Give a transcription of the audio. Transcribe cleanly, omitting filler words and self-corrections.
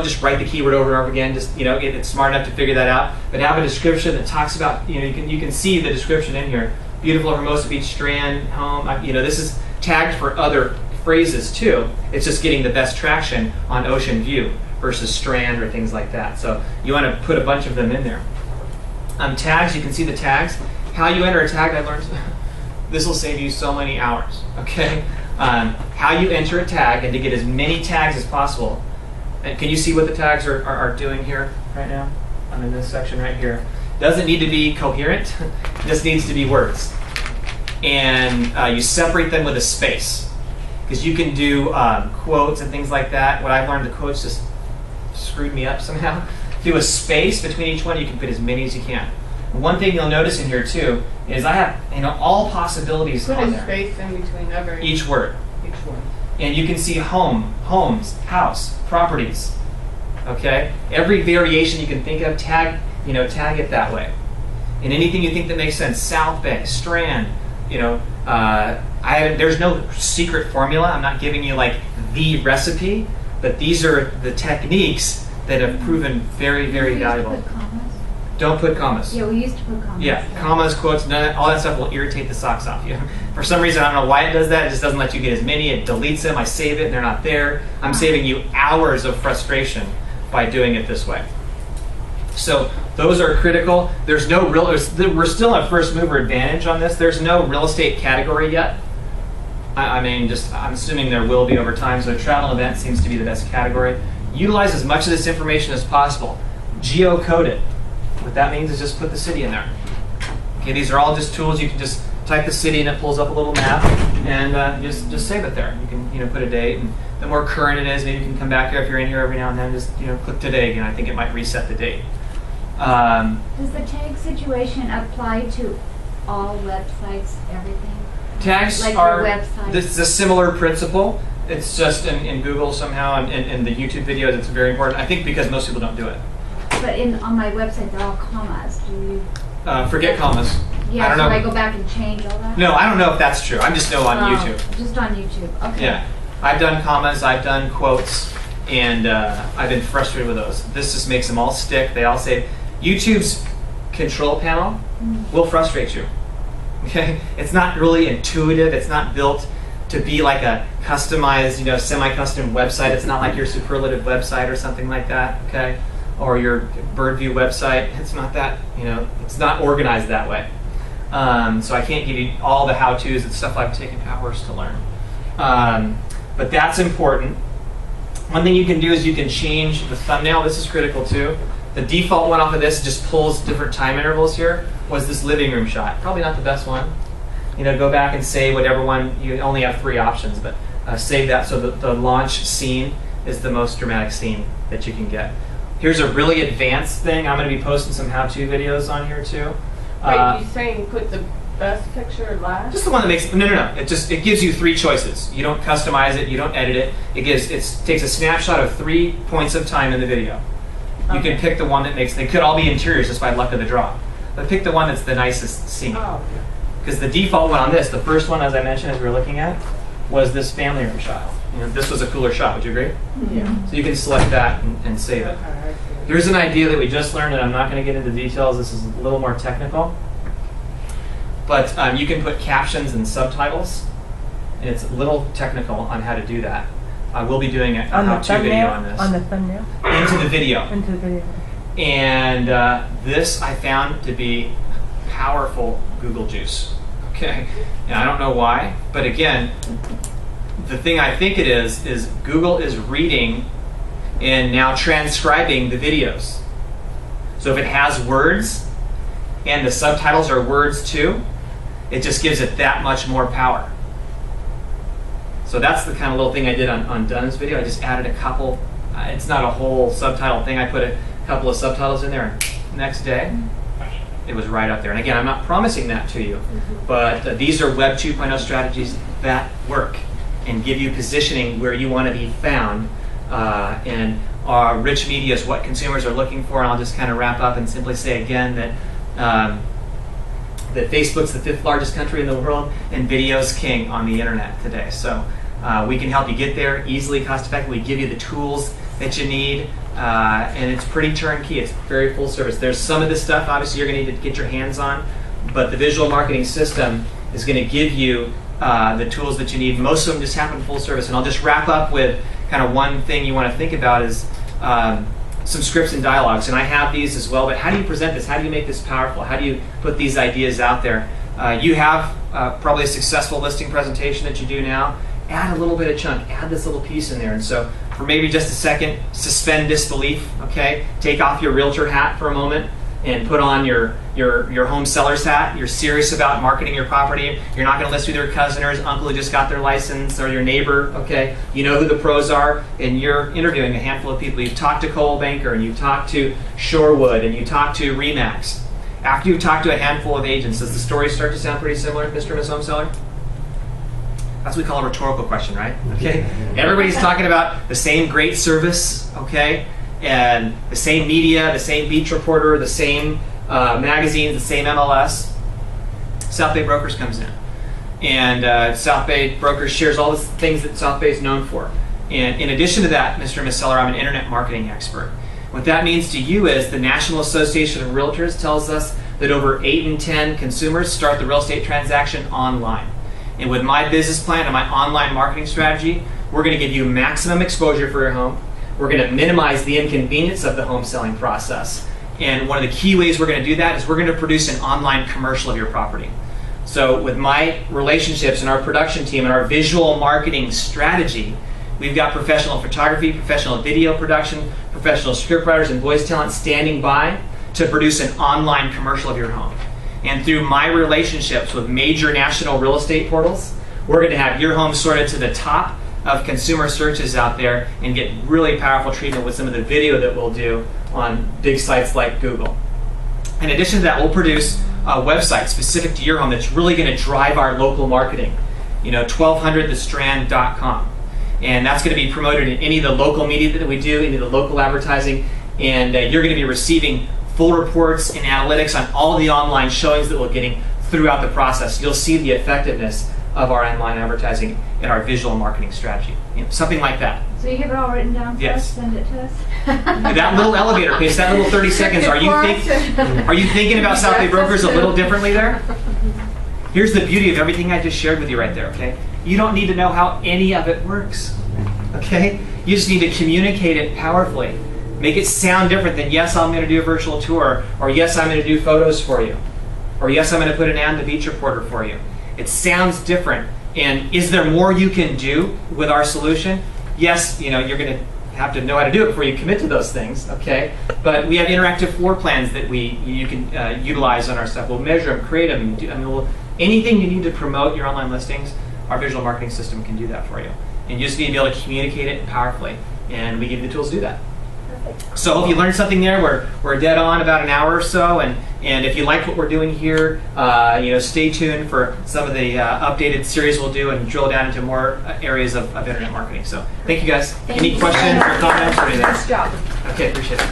just write the keyword over and over again. Just it's smart enough to figure that out. But have a description that talks about you can see the description in here. Beautiful Hermosa Beach strand home. This is tagged for other phrases too. It's just getting the best traction on ocean view versus strand or things like that. So you want to put a bunch of them in there. Tags. You can see the tags. How you enter a tag. I learned this will save you so many hours. Okay. How you enter a tag and to get as many tags as possible. And can you see what the tags are doing here right now? I'm in this section right here. Doesn't need to be coherent. It just needs to be words. And you separate them with a space. Because you can do quotes and things like that. What I've learned, the quotes just screwed me up somehow. Do a space between each one. You can put as many as you can. One thing you'll notice in here too is I have all possibilities on there. Put a space in between each word. Each one. And you can see home, homes, house, properties. Okay? Every variation you can think of, tag it that way. And anything you think that makes sense, South Bay, Strand, there's no secret formula. I'm not giving you like the recipe, but these are the techniques that have proven very, very valuable. Don't put commas. Yeah, we used to put commas. Yeah, commas, quotes, all that stuff will irritate the socks off you. For some reason, I don't know why it does that. It just doesn't let you get as many. It deletes them. I save it, and they're not there. I'm saving you hours of frustration by doing it this way. So those are critical. There's no we're still at first mover advantage on this. There's no real estate category yet. I'm assuming there will be over time. So travel and event seems to be the best category. Utilize as much of this information as possible. Geocode it. What that means is just put the city in there. Okay, these are all just tools. You can just type the city and it pulls up a little map, and just save it there. You can put a date, and the more current it is, maybe you can come back here if you're in here every now and then. Just click today again. I think it might reset the date. Does the tag situation apply to all websites, everything? Tags like are your website? This is a similar principle. It's just in Google somehow, and in the YouTube videos, it's very important. I think because most people don't do it. But on my website, they're all commas. Do you? Forget commas. Yeah, I don't so know. I go back and change all that? No, I don't know if that's true. I just know on YouTube. Just on YouTube. Okay. Yeah, I've done commas, I've done quotes, and I've been frustrated with those. This just makes them all stick. They all say YouTube's control panel will frustrate you. Okay, it's not really intuitive. It's not built to be like a customized, semi-custom website. It's not like your superlative website or something like that. Okay. Or your Birdview website. It's not that, it's not organized that way. So I can't give you all the how-tos and stuff I've taken hours to learn. But that's important. One thing you can do is you can change the thumbnail. This is critical too. The default one off of this just pulls different time intervals here. Was this living room shot? Probably not the best one. Go back and save whatever one. You only have 3 options, but save that so that the launch scene is the most dramatic scene that you can get. Here's a really advanced thing. I'm going to be posting some how-to videos on here too. Wait, you saying put the best picture last? Just the one that makes no. It gives you 3 choices. You don't customize it. You don't edit it. It takes a snapshot of 3 points of time in the video. You can pick the one that makes. They could all be interiors just by luck of the draw, but pick the one that's the nicest scene. Oh. Because the default one on this, the first one, as I mentioned, as we were looking at, was this family room shot. This was a cooler shot. Would you agree? Yeah. So you can select that and save it. Okay. Here's an idea that we just learned, and I'm not going to get into details. This is a little more technical. But you can put captions and subtitles, and it's a little technical on how to do that. I will be doing a how-to video on this. On the thumbnail? Into the video. Into the video. And this I found to be powerful Google juice. Okay? And I don't know why, but again, the thing I think it is Google is reading and now transcribing the videos. So if it has words and the subtitles are words too, it just gives it that much more power. So that's the kind of little thing I did on Dunn's video. I just added a couple. It's not a whole subtitle thing. I put a couple of subtitles in there, and next day it was right up there. And again, I'm not promising that to you, but these are Web 2.0 strategies that work and give you positioning where you want to be found. And rich media is what consumers are looking for. And I'll just kind of wrap up and simply say again that that Facebook's the 5th largest country in the world, and video's king on the internet today. So we can help you get there easily, cost effectively. We give you the tools that you need. and it's pretty turnkey. It's very full service. There's some of this stuff, obviously, you're going to need to get your hands on, but the visual marketing system is going to give you the tools that you need. Most of them just happen full service. And I'll just wrap up with kind of one thing you want to think about is some scripts and dialogues. And I have these as well, but how do you present this? How do you make this powerful? How do you put these ideas out there? You have probably a successful listing presentation that you do now. Add a little bit of chunk, add this little piece in there. And so for maybe just a second, suspend disbelief, okay? Take off your realtor hat for a moment and put on your home seller's hat. You're serious about marketing your property. You're not going to list with your cousin or his uncle who just got their license or your neighbor, okay? You know who the pros are, and you're interviewing a handful of people. You've talked to Coldwell Banker, and you've talked to Shorewood, and you talked to Remax. After you've talked to a handful of agents, does the story start to sound pretty similar, Mr. and Ms. Home Seller? That's what we call a rhetorical question, right? Okay. Everybody's talking about the same great service, okay, and the same media, the same Beach Reporter, the same magazines, the same MLS. South Bay Brokers comes in, and South Bay Brokers shares all the things that South Bay is known for. And in addition to that, Mr. and Ms. Seller, I'm an internet marketing expert. What that means to you is the National Association of Realtors tells us that over 8 in 10 consumers start the real estate transaction online. And with my business plan and my online marketing strategy, we're going to give you maximum exposure for your home. We're going to minimize the inconvenience of the home selling process. And one of the key ways we're going to do that is we're going to produce an online commercial of your property. So with my relationships and our production team and our visual marketing strategy, we've got professional photography, professional video production, professional scriptwriters and voice talent standing by to produce an online commercial of your home. And through my relationships with major national real estate portals, we're going to have your home sorted to the top of consumer searches out there and get really powerful treatment with some of the video that we'll do on big sites like Google. In addition to that, we'll produce a website specific to your home that's really going to drive our local marketing. 1200thestrand.com. And that's going to be promoted in any of the local media that we do, any of the local advertising, and you're going to be receiving full reports and analytics on all the online showings that we're getting throughout the process. You'll see the effectiveness of our online advertising and our visual marketing strategy. Something like that. So you have it all written down for us? Send it to us? That little elevator pitch, that little 30 seconds, are you thinking about South Bay Brokers a little differently there? Here's the beauty of everything I just shared with you right there, okay? You don't need to know how any of it works, okay? You just need to communicate it powerfully. Make it sound different than, yes, I'm going to do a virtual tour, or yes, I'm going to do photos for you, or yes, I'm going to put an ad in the Beach Reporter for you. It sounds different. And is there more you can do with our solution? Yes, you're going to have to know how to do it before you commit to those things, okay? But we have interactive floor plans that you can utilize on our stuff. We'll measure them, create them. Anything you need to promote your online listings, our visual marketing system can do that for you. And you just need to be able to communicate it powerfully. And we give you the tools to do that. So I hope you learned something there. We're dead on about an hour or so, and if you like what we're doing here, stay tuned for some of the updated series we'll do and drill down into more areas of internet marketing. So thank you guys. Any questions or comments or anything? Nice job. Okay, appreciate it.